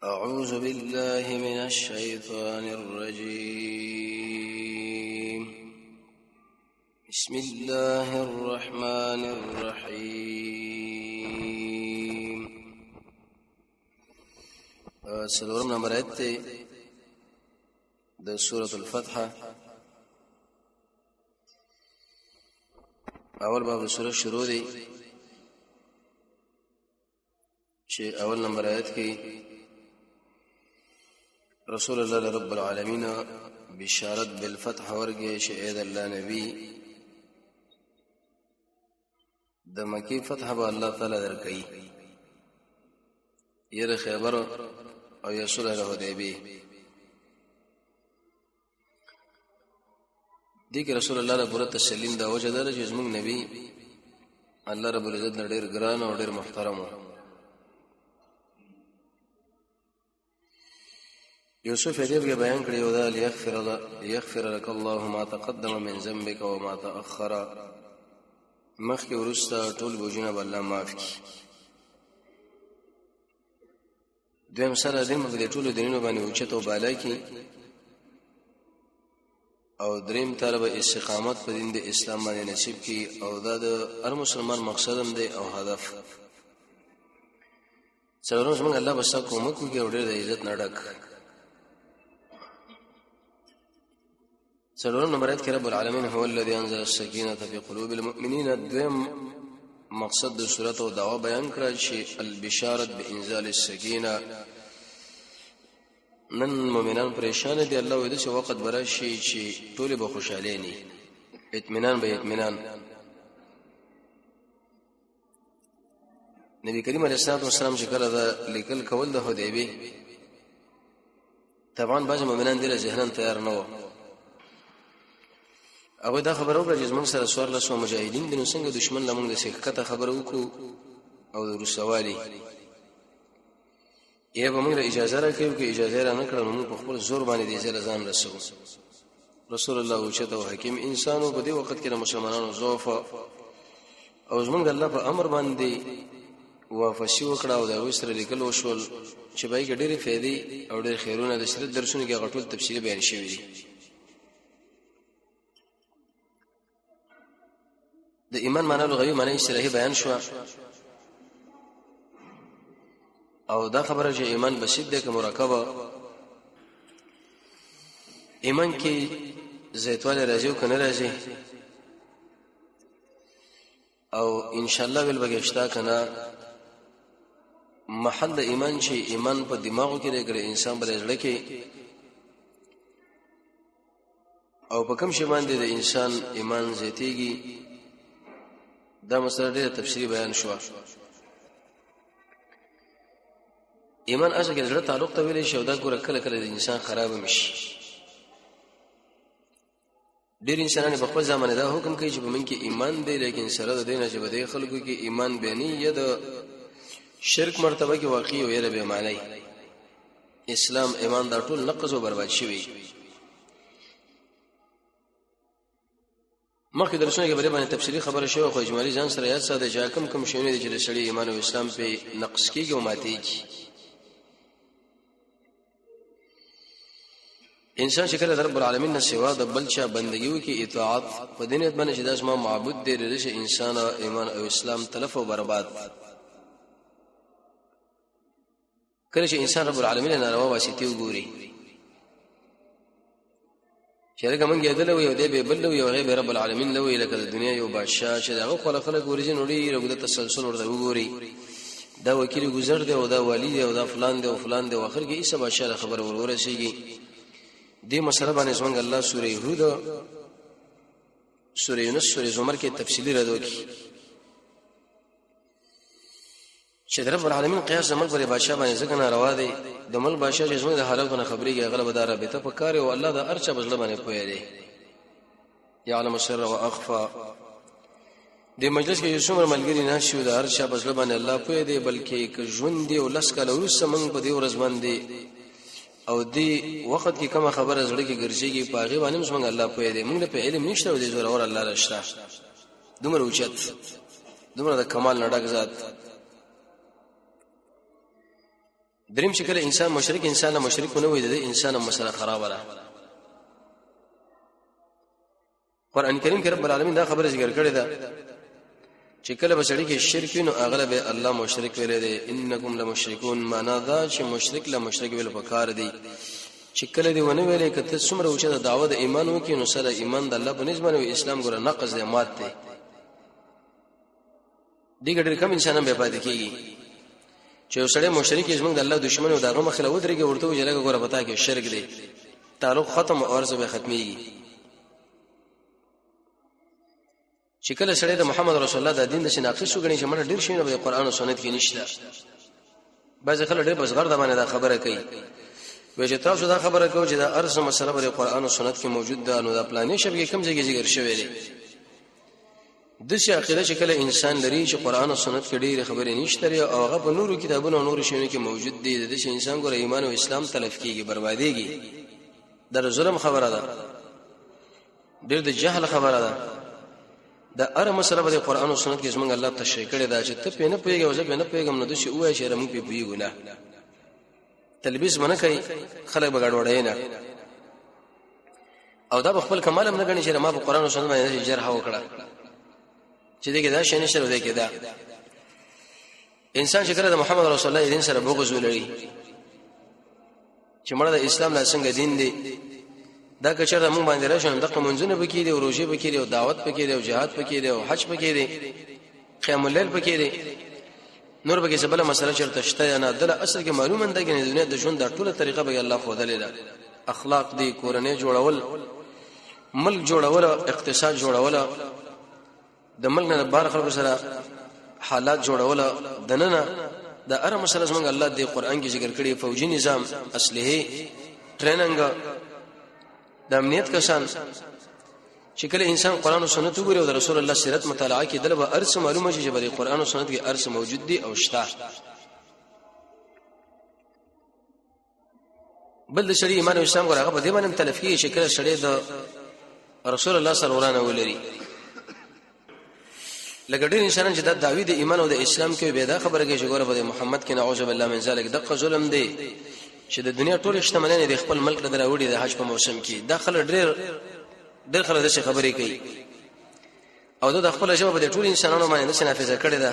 أعوذ بالله من الشيطان الرجيم. بسم الله الرحمن الرحيم. سلورم نمبر آیت د سورة الفتح. اول باب سورة شروع دی چې اول نمبر آیت کې رسول الله رب العالمین بشارت بالفتح ورګه چې اې د الله نبی د مکی فتح به الله تعالی درکړي. یره خیبر او یا صلح الحدیبیه دي کې رسول الله رب العزت تسلیم دا وجه ده چې زموږ نبی الله رب العزت ډېر ګران او ډېر محترم و. یوسف دې به بیان کړی او دا ليغفر لك الله ما تقدم من ذنبك وما تأخر. مخکې ورسته ټول بوجونه به الله معاف کړي. دویم سره دې موږ د ټولو دینونو باندې اوچت او بالا کړي او دریم طرف استقامت په دین د اسلام باندې نصیب کړي او دا د هر مسلمان مقصد هم دی او هدف. څلورم زموږ الله بس کومک کوي او ډېر د عزت نه ډک. سلام نمبر آیت کې رب العالمین هو الذي انزل السکینة فی قلوب المؤمنین. دویم مقصد د سورۃ او دعوا بیان کړه چې البشارت بانزال السکینة. نن مؤمنان پریشان دي، الله وایي چې وخت براشي چې ټول به خوشاله ني، اطمینان به اطمینان. نبی کریم علیه الصلاه والسلام چې کله دا لیکل کول د حدیبیه طبعا بعض مؤمنان دې ذهنن تیار نه وو. او دا خبرو پر جسمن سره سوار له مجاهدین د نو څنګه دشمن لمون د سکته خبرو وکړو او د رسوالي یې به موږ اجازه راکړو کې اجازه را نه کړو موږ په خپل زور باندې دې ځل ځان رسو. رسول الله او چته حکیم انسانو په دې وخت کې مسلمانانو ضعف او زمونږ الله په امر باندې وافشي وکړه او دا وسره لیکل وشول چې بای ګډېری فائدې او ډېر خیرونه د شریعت درسونه کې غټول تفصیلی بیان شوی دي. د ایمان معنی لغوي معنی اصطلاحي بیان شو او دا خبره چې ایمان بسیط دی که مرکبه. ایمان کې زیتواله راځي او کنه راځي او ان شاء الله ول بغشتا کنه محل د ایمان چې ایمان په دماغو کې لري انسان بل ځل کې او په کوم شی باندې د انسان ایمان زیاتېږي دا مسله ډېره تفصیلی بیان شو. ایمان اصل کې زړه تعلق ته ویل شي او دا ګوره کله کله د انسان خراب مشي. ډېر انسانان په خپل ځمانه دا حکم کوي چې په من کې ایمان دی لیکن سره د دینه چې بده خلکو کې ایمان بیانې یا د شرک مرتبه کې واقعي او یې به معنی اسلام ایمان دا ټول نقض او برباد شوی. مخکې درسونه کې بری باندې تفصیلی خبره شوی خو اجمالی ځان سره یاد ساده چې کم شونه دي چې سړی ایمان او اسلام په نقص کېږي او ماتېږي. انسان چې کله رب العالمین نه سوا د بل چا بندګیو کې اطاعت په دینه باندې چې داس ما معبود دی لري چې انسان ایمان او اسلام تلف او برباد. کله چې انسان رب العالمین نه روا واسطه وګوري چې هغه موږ یادل وي او دې به بل وي او غیب رب العالمین لوي لکه د دنیا یو بادشاہ چې هغه خلک ورجن وړي رغده تسلسل ورته وګوري دا وکیل گزر دی او دا والی دی او دا فلان دی او فلان دی او اخر کې ایسه بادشاہ خبر ورورسیږي. دې مسله باندې څنګه الله سورې هود سورې یونس سورې زمر کې تفصیلی را دوکي چې رب العالمین قیاس زمل پر بادشاہ باندې ځکه ناروا دی. د مل بادشاہ چې زموږ د حالاتونو خبرېږي غلبه دار به ته پکاره او الله دا ارچا بزله باندې پوي دی يعلم السر واخفى. د مجلس کې یوسف ملګری نه شو د ارچا بزله باندې الله پوي دی بلکې ک ژوند دی او لس کله ورسره موږ په دې ورځ باندې او دی وخت کې کوم خبره زړه کې ګرځيږي پاغي باندې موږ الله پوي دی. موږ په علم نشته او دې زور اور الله راشته دومره اوچت دومره د کمال نډک ذات دریم شکل انسان مشرک انسان مشرک نه وي د انسان مسله خراب را قران کریم کې رب العالمین دا خبره ذکر کړې ده چې کله بسړي کې شرک نو اغلب الله مشرک ویل دي انکم لمشرکون معنا دا چې مشرک له مشرک ویل پکار دي چې کله دی ونه ویلې کته څومره اوچه دعوت ایمان وکي نو سره ایمان د الله په نسبت او اسلام ګره نقض دی مات دی دغه کم انسانان به پاتې کیږي چې وسړی مشرک زمونږ د الله دشمن او دغه مخله ودرېږي ورته وجلګه ګوره پتا کې شرک دی تعلق ختم او ارزه به ختميږي چې کله سړی د محمد رسول الله د دین د شناخت شو غني چې مړ ډیر شي نو د قران او سنت کې نشته بعض خلک ډیر بس غرض باندې دا خبره کوي وې چې تاسو دا خبره کوئ چې دا ارزه مسله په قران او سنت کې موجود ده نو دا پلانې شبکه کم ځای کې ذکر شوی دی د شي عقیده چې کله انسان لري چې قران او سنت کې ډېر خبرې نشته او هغه په نورو کتابونو او نورو شیانو کې موجود دي د شي انسان ګره ایمان او اسلام تلف کیږي برباديږي در ظلم خبره ده ډېر د جهل خبره ده دا اره مسله په قران او سنت کې زمونږ الله تشریح کړی دا چې ته په نه پیږي او زه په نه پیږم نو د شي وای چې رمو په پیږو نه تلبیس منه کوي خلک بغاړوړای نه او دا خپل کمال هم نه غني چې ما په قران او سنت باندې جرح وکړه چې دغه دا شي نشته ودی کېدا انسان چې کړه د محمد رسول الله دین سره بغض ولري چې مړه د اسلام لا څنګه دین دی دا کچره مونږ باندې راشون دغه منځونه بکې دي او روزه بکې دي او دعوت بکې دي او jihad بکې دي او حج بکې دي قیام الليل بکې دي نور بکې سبله مسله چرته شته نه دله اصل کې معلومه ده چې د دنیا د ژوند د ټوله طریقه به الله خو دلې ده اخلاق دي کورنۍ جوړول ملک جوړول اقتصاد جوړول د ملک نه بار خلکو سره حالات جوړول دننه د اره مسله زمونږ الله د قران کې ذکر کړی فوجي نظام اصله ټریننګ د امنیت کسان چې کله انسان قران او سنت وګوري او د رسول الله سیرت مطالعه کې دلته ارث معلومه شي چې په قران او سنت کې ارث موجود دي او شته بل د شری ایمان او اسلام غره په دې باندې تلفي شکل شری د رسول الله صلی الله علیه ولري لګډین انسان چې د دعوی د ایمان او د اسلام کې به دا خبره کوي چې ګوره په محمد کې نعوذ بالله من ذلک دغه ظلم دی چې د دنیا ټول شتمنۍ د خپل ملک له دراوړي د حج په موسم کې داخله ډېر خلک د څه خبرې کوي او د خپل ژبه د ټول انسانانو باندې د نافذه کړي ده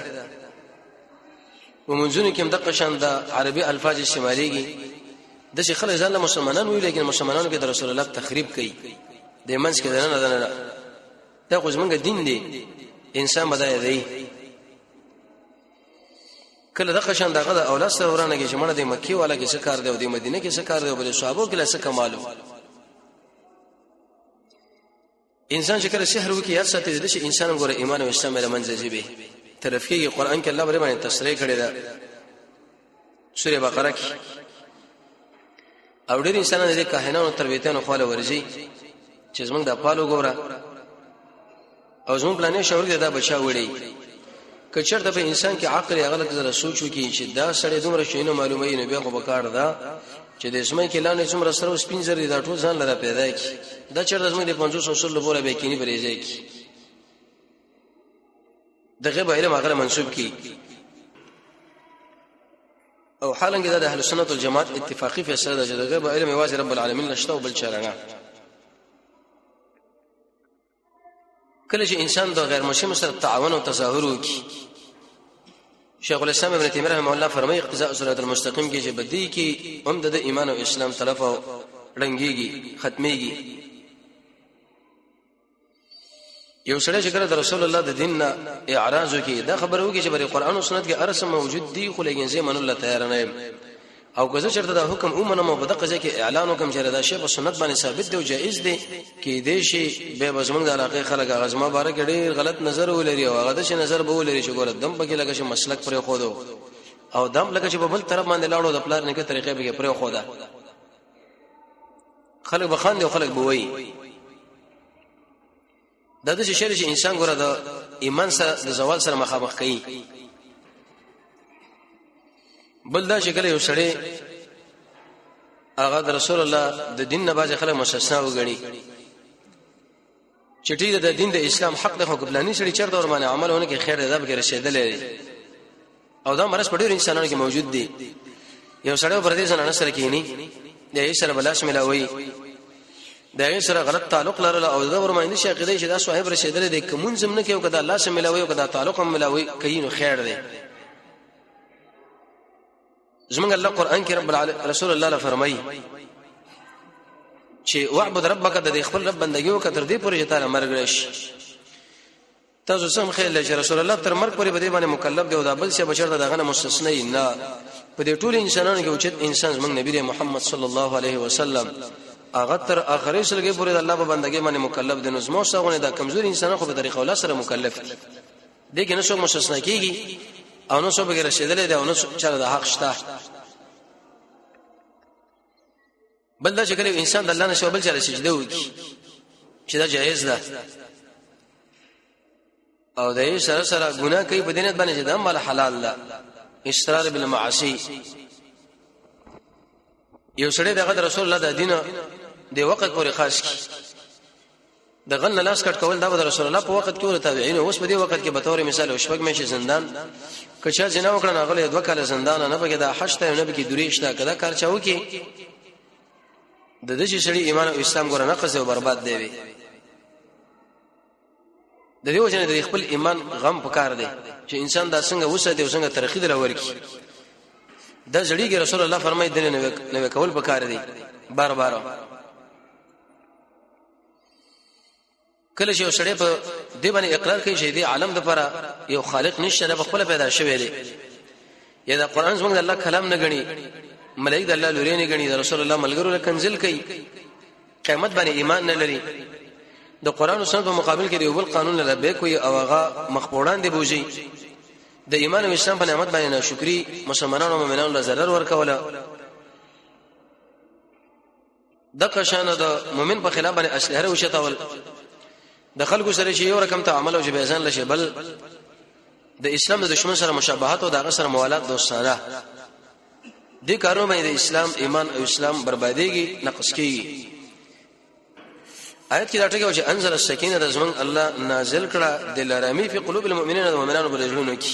ومنځونو کې دغه شان د عربي الفاظ استعماليږي د څه خلک ځان مسلمانان وي لیکن مسلمانانو کې د رسول الله تخریب کوي د منځ کې نه دا خو زمونږ دین دی انسان بدای دی کله دغه شان دغه د اولاد سره ورانه کې چې مړه د مکی والا کې څه کار دی او د مدینه کې څه کار دی او بل صحابو کې څه کمالو انسان چې کله سحر وکي یا ساتي د شي انسان ګوره ایمان او اسلام له منځ ځي به ترفیه قرآن کې الله باندې تصریح کړی دا سوره بقره کې او ډېر انسانان د کاهنانو تربیتانو خاله ورځي چې زمونږ د پالو ګوره او زمون پلانې شاور دي دا بچا وړي کچرته په انسان کې عقل غلط زره سوچو کې چې دا سړی دومره شینه معلومه نه بیا خو بکار دا چې د اسمه کې لاندې څومره سره سپینځر دي دا ټول ځان لره پیدا کی دا چرته زموږ د 500 اصول لپاره به کینی بریځي کی دغه به علم هغه منسوب کی او حالانکه دا د اهل سنت والجماعت اتفاقی فیصله ده چې دغه به علم واجب رب العالمین نشته او بل چرانه کله چې انسان د غیر مشیم سره تعاون او تظاهر وکي شیخ الاسلام ابن تیمیه رحمه الله فرمایي اقتضاء صراط المستقیم کې چې بدی کې هم د ایمان او اسلام طرف او رنګيږي ختميږي یو سره چې کړه د رسول الله د دین نه اعراض وکي دا خبره وکي چې بری قران او سنت کې ارسم موجود دي خو لګین زې من الله تیار نه او که زه چرته دا حکم اومنه مو په دغه ځکه اعلان وکم چې دا شی په سنت باندې ثابت دی او جائز دی کې دې شی به بزمن د علاقه خلک غزما باره کې ډېر غلط نظر ولري او هغه د شي نظر به ولري چې ګوره دم پکې لګه شي مسلک پر خودو او دم لګه چې په بل طرف باندې لاړو د پلار نه کې طریقې به پر خوده خلک بخاندي او خلک بوي دا د شی چې انسان ګوره د ایمان سره د زوال سره مخامخ کوي بل دا شکل یو سړی هغه د رسول الله د دین نه باز خلک مستثنا وګڼي چټي د دین د اسلام حق د حکملانی سړي چرته ور باندې عملونه کې خیر ده به رسیدلې او دا مرز په ډېر انسانانو کې موجود دي یو سړی پر دې ځان سره کینی د یې سره بلاش ملاوي د یې سره غلط تعلق لرله او دا ورمایند شي عقیده چې دا صاحب رشیدل د کوم زم نه کې او کدا الله سره ملاوي او کدا تعلق هم ملاوي کینو خیر دی زمونږ الله قران کې رب العالمین رسول الله له فرمایي چې واعبد ربک د خپل رب بندګي او کتر دې پورې ته مرګ راشي تاسو سم خیال چې رسول الله تر مرګ پورې بده باندې مکلف دی او دا بل څه بشرته دغه مستثنی نه په دې ټول انسانانو کې اوچت انسان زمونږ نبی محمد صلی الله علیه وسلم هغه تر اخري سلګي پورې د الله په بندګۍ باندې مکلف دي نو زمو څنګه دا کمزوري انسان خو په طریقه الله سره مکلف دي دغه نشو مستثنا کیږي او نو څو به رسیدلې ده او نو چاله د حق شته بل دا چې کله انسان د الله نشو بل چاله سجده وکي چې دا جایز ده او د یې سره سره ګناه کوي په دینت باندې چې دا مال حلال ده اصرار بالمعاصي یو سړی دغه رسول الله د دین د وخت پورې خاص کی د غن لاس کټ کول دا د رسول الله په وخت کې ور تابعین اوس په دې وخت کې به تور مثال او شپږ مېشه زندان کچا جنا وکړه غلې دوه کاله زندان نه بګه دا حشته نه بګه دوریشته کدا کار چاو کې د دې سړي ایمان او اسلام ګره نقص او برباد دی د دې وجه نه د خپل ایمان غم پکار دی چې انسان دا څنګه وسه دی څنګه ترخی درور کی دا زړیږي رسول الله فرمایي دنه نو کول پکار دی بار بار کله چې سړی په دې باندې اقرار کوي چې دې عالم د لپاره یو خالق نشته د خپل پیدا شوی دی یا دا قران څنګه الله کلام نه غني ملائکه الله لوري نه غني رسول الله ملګرو له کنزل کوي قیامت باندې ایمان نه لري د قران او سنت په مقابل کې یو بل قانون لري کوي او هغه مخبوران دی بوجي د ایمان او اسلام په نعمت باندې ناشکری مسلمانانو او مؤمنانو له ضرر ورکوله د قشانه د مؤمن په خلاف باندې اسلحه وشتول د خلکو سره چې یو رقم تعامل او جبهزان لشي بل د اسلام د دشمن سره مشابهت او دغه سره موالات دوستانه دې کارونه باندې د اسلام ایمان او اسلام برباديږي نقص کیږي آیت کې دا ټکی چې انزل السکینه د زمون الله نازل کړه د لارامي په قلوب المؤمنین او مؤمنانو په زړونو کې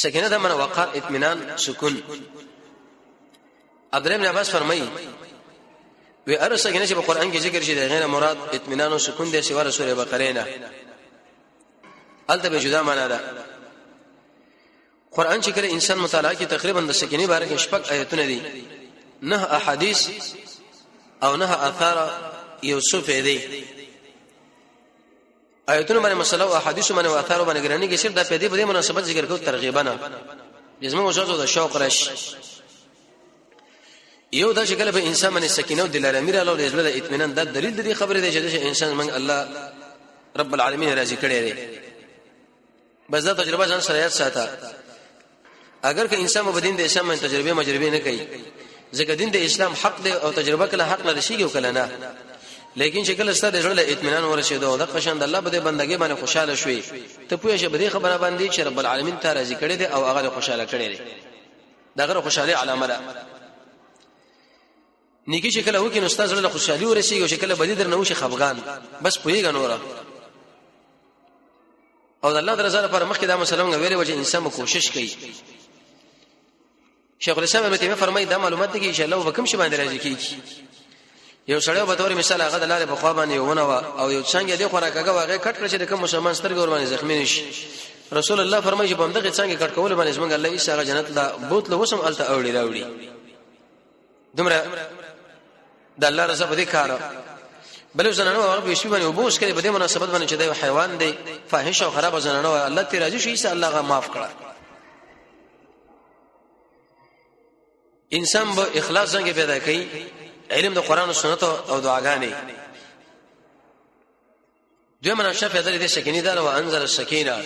سکینه د من وقار اطمینان سکون عبد الله بن عباس فرمایي وی ارسګنه چې په قران کې ذکر شي د غیر مراد اطمینان او سکون د سوره سوره بقره نه الته به جدا معنا ده قران چې کله انسان مطالعه کې تقریبا د سکینه باره کې شپږ آیتونه دي نه احادیث او نه آثار یوسف دی آیتونه باندې مسله او احادیث باندې او آثار باندې ګرانی کې صرف د پیدې په مناسبت ذکر کوو ترغیبا نه لازم وجوه د شوق راشي یو دا چې کله په انسان باندې سکینه او دلارامي رااله د ژوند اطمینان د دلیل د خبره دی چې انسان من الله رب العالمین راضي کړي دی بس دا تجربه ځان سره یاد ساته اگر که انسان په دین د اسلام باندې تجربه نه کوي ځکه دین د اسلام حق دی او تجربه کله حق نه شي او کله نه لیکن چې کله ستاسو ژوند اطمینان ورسېدو او د قشند الله به بندګي باندې خوشاله شوي ته پوهې چې به خبره باندې چې رب العالمین ته راضي کړي دی او هغه خوشاله کړي دی دا غره خوشاله علامه ده نیکی چې کله وکي نو ستاسو له خوشحالي ورسیږي او چې کله بدی درنه وشي خفغان بس پوهیږي نور او د الله درزه لپاره مخکې دا مسله موږ ویلې و چې انسان کوشش کوي شیخ الاسلام ابن تیمیه فرمایي دا معلومات دي چې ان شاء الله وبکم شي باندې راځي کیږي یو سړی په تور مثال هغه د لارې په خوا باندې ونه او یو څنګه دی خوراکګه واغې کټ کړی چې د کوم مسلمان سترګې ور باندې زخمی نشي رسول الله فرمایي چې په همدغه څنګه کټ کول باندې څنګه الله یې هغه جنت لا بوتله وسم الته اوړي راوړي دومره د الله رضا په دې کار بل زنانو هغه به شی باندې وبوس کړي په دې مناسبت باندې چې دا حیوان دی فاحش او خراب زنانو الله ته راضي شي چې الله غا معاف کړه انسان به اخلاص څنګه پیدا کوي علم د قران او سنت او دعاګانې دوی مناشه پیدا دي سکینه ده او انزل السکینه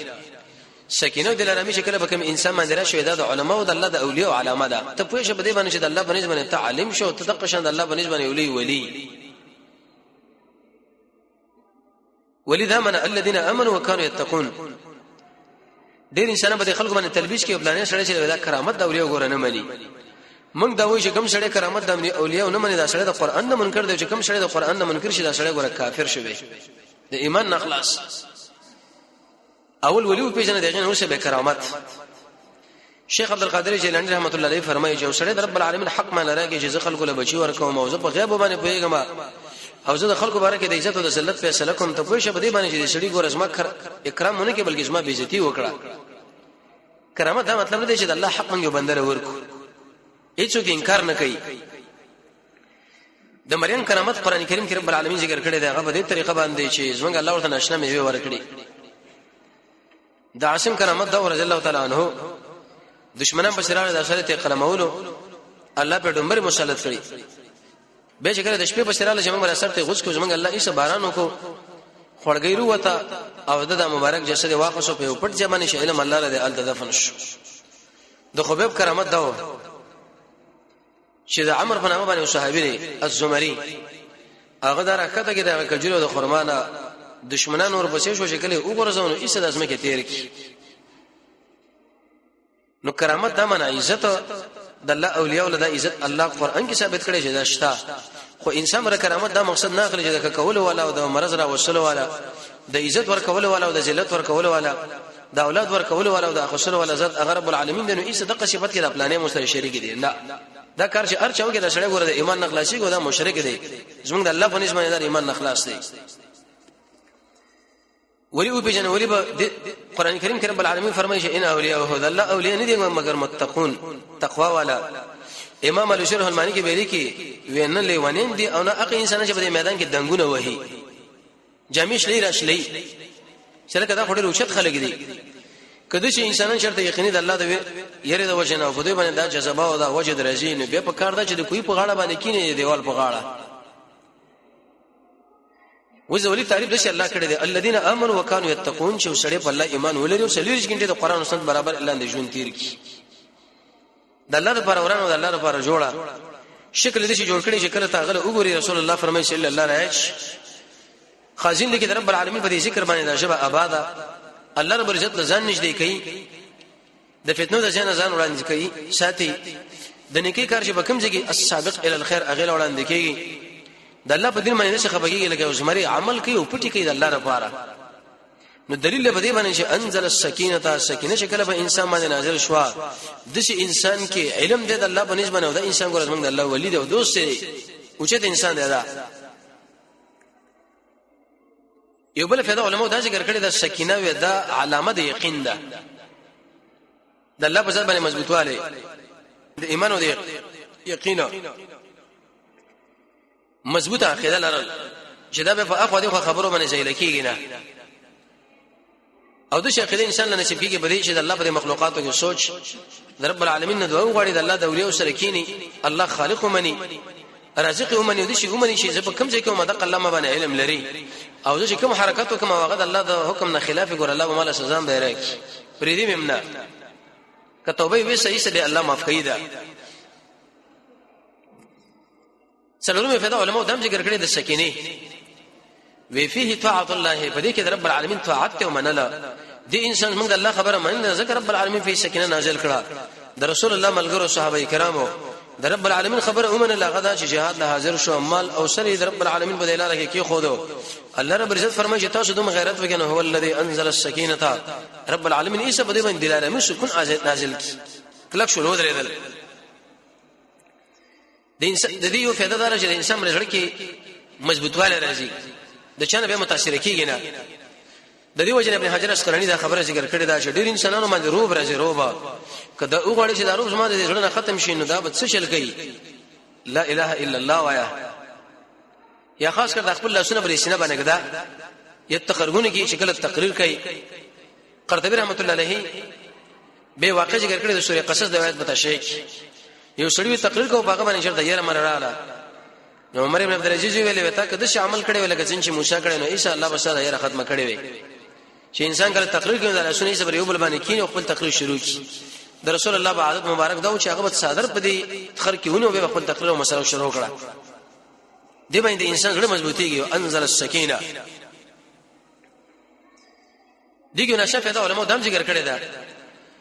سکینه د لارامي شکل به کوم انسان باندې راشي د علماء او د الله د اولیاء علامه ده ته پوه شې بده باندې چې د الله بنسبت باندې تعلیم شو تدقشند الله بنسبت باندې ولی دا من الذين امنوا وكانوا يتقون ډېر انسانان به خلکو باندې تلبیس کوي بلانه سره چې دا کرامت د اولیاء ګور نه ملي موږ دا وایو چې کوم سره کرامت د اولیاء نه مني دا سره د قران نه منکر دی چې کوم سره د قران نه منکر شي دا سره ګور کافر شوی د ایمان نخلاص اول ولی په جن دغه نو څه به کرامت شیخ عبد القادر جیلانی رحمت الله علیه فرمایي چې سړی د رب العالمین حق مان راګي چې خلکو له بچي ورکوم او زه په غیب باندې پوهیږم او زه د خلکو باره کې د عزت او د ذلت فیصله کوم ته پوه شه په دې باندې چې سړی ګور ازما اکرام نه کې بلکې ازما بے عزتی وکړه. کرامت دا مطلب نه دی چې د الله حق منګو بندره ورکو هیڅوک انکار نه کوي. د مریم کرامت قران کریم کې رب العالمین ذکر کړی دی هغه په دې طریقه باندې چې زمونږ الله ورته ناشنا میوه ورکړي. د عاصم کرامت دا رضی الله تعالی عنہ دشمنان په سراله د اثرته قلمولو الله په ډمبر مسلط کړي به چې کله د شپې په سراله چې موږ اثرته غوښ کو زمونږ الله ایسه باران وکړو خړګیرو وتا او د مبارک جسد واقصو په پټ ځمانه ش علم الله له ال دفن شو. د خبيب کرامت دا چې د عمر بن عمرو باندې صحابي دی الزمري هغه دا راکته کې د کجورو د خرمانه دشمنان ور پسې شو شکل وګورځونو ایسه د اسمه کې تیر کی. نو کرامت دا معنا عزت د الله اولیاء ول د عزت الله قران کې ثابت کړي چې دا شتا خو انسان مر کرامت دا مقصد نه اخلي چې د کول ولا او د مرز را وصل ولا د عزت ور کول ولا او د ذلت ور کول ولا د اولاد ور کول ولا او د اخسر ولا ذات رب العالمین د نو ایسه د صفات کې د پلانې مستری شریک دي نه دا کار چې هر چاو کې د سړی ګوره د ایمان نخلاصي ګو دا مشرک دی زموږ د الله په نسبت باندې د ایمان نخلاص دی. ولی او بجن ولی قران کریم کې رب العالمین فرمایي چې ان اولیاء هو الله اولیاء نه دي مگر متقون تقوا والا. امام الشرح المانی کې ویلي کې وینن لیوانین دي او نه اق انسان چې په میدان کې دنګونه وهي جامیش لري راشلې شرکه دا خوري روشت خلک دي کله چې انسانان شرط یقیني د الله د یری د وجه نه او په دې باندې دا جذبه او دا وجه درځي نه به په کار دا چې د کوی په غاړه باندې کینې دیوال په غاړه وزولي تعریف دشي الله کړی دی الذين امنوا وكانوا يتقون چې سړی په الله ایمان ولري او سلیریش غنټه د قران او سنت برابر الله د ژوند تیر کی د الله لپاره ورانه او د الله لپاره جوړه شکل دې جوړ کړی چې کله تاغله وګوري رسول الله فرمایي صلی الله علیه خازن دې کې رب العالمین په دې ذکر باندې دا شبه آباده الله رب عزت ځان نشدي کوي د فتنو د ځان وړاندې کوي ساتي د نیکی کار چې بکم ځګي السابق الى الخير اغه وړاندې کوي د الله په دین باندې نشه خبرېږي لکه زمري عمل کوي او پټي کوي د الله لپاره. نو دلیل به دې باندې چې انزل السکینه سکینه شکل به انسان باندې نازل شو د شي انسان کې علم دې د الله په نسبت او د انسان ګور زمونږ د الله ولی دی او دوست دی اوچت انسان دی دا یو بل فائدہ علماء دا ذکر کړی د سکینه و دا علامه د یقین ده د الله په ځای باندې مضبوطواله د ایمان او د یقین مضبوطه عقیده لرل چې دا په اخو دغه خبرو باندې ځای لکېږي نه او د شیخ انسان له نصیب کېږي بلې چې د الله په مخلوقاتو کې سوچ د رب العالمین نه دعا وغواړي د الله د اولیاء سره کینی الله خالق منی رازق ومني د شي ومني چې په کوم ځای کې مدق الله ما باندې علم لري او چې کوم حرکت وکم واغد الله د حکم نه خلاف ګور الله وماله سزا به راکړي پرې دې ممنه که توبه وي صحیح سره الله معاف کوي دا څلورمه فائدہ علماء دم ذکر کړی د سکینه وی فيه طاعت الله په دې کې د رب العالمین طاعت او منله دي انسان موږ د الله خبره مننه ذکر رب العالمین په سکینه نازل کړه د رسول الله ملګرو صحابه کرامو د رب العالمین خبره اومنه لغدا چې جهاد له حاضر شو مال او سری د رب العالمین په دلاره کې خودو الله رب عزت فرمایي چې تاسو دوم غیرت وکنه هو الذي انزل السکینه رب العالمین ایسه په دې باندې دلاره مې سکون نازل کلک شو درېدل د دې یو فائدہ دار چې انسان لږ کې مضبوطواله راځي د چانه به متاثر کیږي نه د دې وجه ابن حجر اسقلانی دا خبره ذکر کړې ده چې ډېر انسانانو باندې روب راځي روبا کله وګړي چې دا روب زما د ژوند ختم شي نو دا به څه شل کوي لا اله الا الله وایا یا خاص کر د خپل لاسونه بر سینه باندې کدا یتقرغونه کی شکل تقریر کوي قرطبی رحمت الله علیه به واقع ذکر کړی د سورې قصص د روایت متشیک یو سړی تقریر کوي هغه باندې شرط یې مراله نو عمر ابن عبد العزيز ویلې وتا کده چې عمل کړي ولکه څنګه موسی کړي نو ان شاء الله بس دا یې ختمه کړي وي چې انسان کله تقریر کوي دا سنې صبر یو بل باندې کین او خپل تقریر شروع کی د رسول الله په عادت مبارک دا چې هغه صادر په دې خر کېونه به خپل تقریر او مسله شروع کړه دی باندې انسان غړي مضبوطيږي انزل السکینه دیګو نشه پیدا علماء دم ذکر کړي دا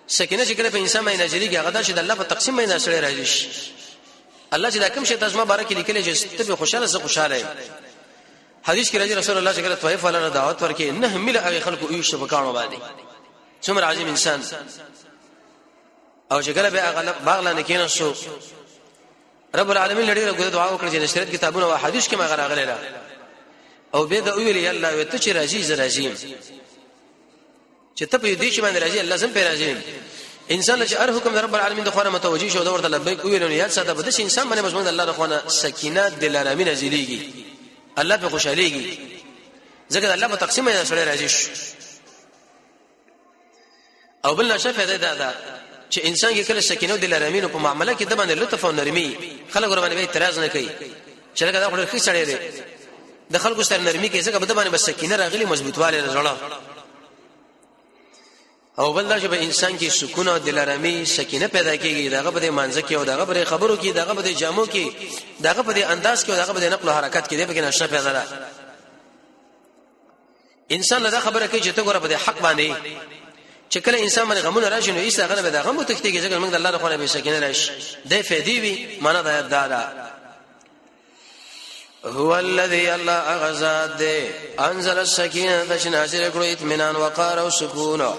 سکینه چې کله په انسان باندې نازلېږي هغه دا چې د الله په تقسیم باندې سره راځي الله چې دا کوم شی تاسو ما بارک لیکل چې ته خوشاله زه خوشاله حدیث کې راځي رسول الله چې کله طائف ولر دعوت ورکې نه مل هغه خلکو یو شبکانو باندې څومره عظیم انسان او چې کله به غلط باغ لاندې کېناستو رب العالمین لړې له دعا وکړه چې نشرت کتابونه او حدیث کې ما غراغله او به دا ویل یا الله وت چې راځي زراجیم چې ته په دې چې باندې راځي الله زم په راځي انسان چې هر حکم رب العالمین د خوانه متوجي شو دا ورته لبیک ویل نو یاد ساته بده انسان باندې مضمون الله د خوانه سکینات دل آرامي نازلېږي الله په خوشاليږي ځکه الله په تقسیم یې سره راځي او بل نشه فائدہ ده چې انسان کې کله سکینه دل آرامي په معاملې کې د باندې لطف او نرمي خلک ور باندې اعتراض نه کوي چې لکه دا خو ښه سړی دی د خلکو سره نرمي کې څنګه بده باندې بس سکینه راغلي مضبوطواله زړه او بل دا چې په انسان کې سکون او دل آرامي سکینه پیدا کیږي داغه په منځ کې او داغه په خبرو کې داغه په جامو کې داغه په انداز کې او داغه په نقل او حرکت کې دغه کې نشه پیدا ده انسان له خبره کې چې ته ګوره په حق باندې چې کله انسان باندې غمونه راشي نو ایسه غنه به دا غمو تکتیږي ځکه موږ د الله تعالی به سکینه راشي د فدی وی معنا دا یاد هو الذي الله اغزاد انزل السكينه فنازل كل اطمینان وقار او سکون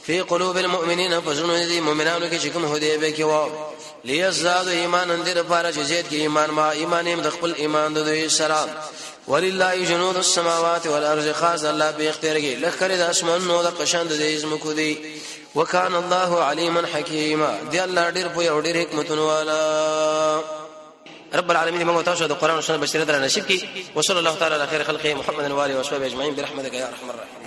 في قلوب المؤمنين فزنوا دي مؤمنانو کې کوم هدي به کې و ليزداد ایمان اندر پاره چې زید کې ایمان ما ایمان د خپل ایمان د دوی سلام ولله جنود السماوات والارض خاص الله به اختیار کې لخر د اسمان نو د قشان د اسم کو دي وکانه الله عليما حکیما دی الله ډیر په یو ډیر حکمتونه والا رب العالمين موږ تاسو د قران او سنت بشریت را نصیب کړي وصلی الله تعالی علی خیر خلقه محمد و علیه و صحبه اجمعین برحمتک یا ارحم الراحمین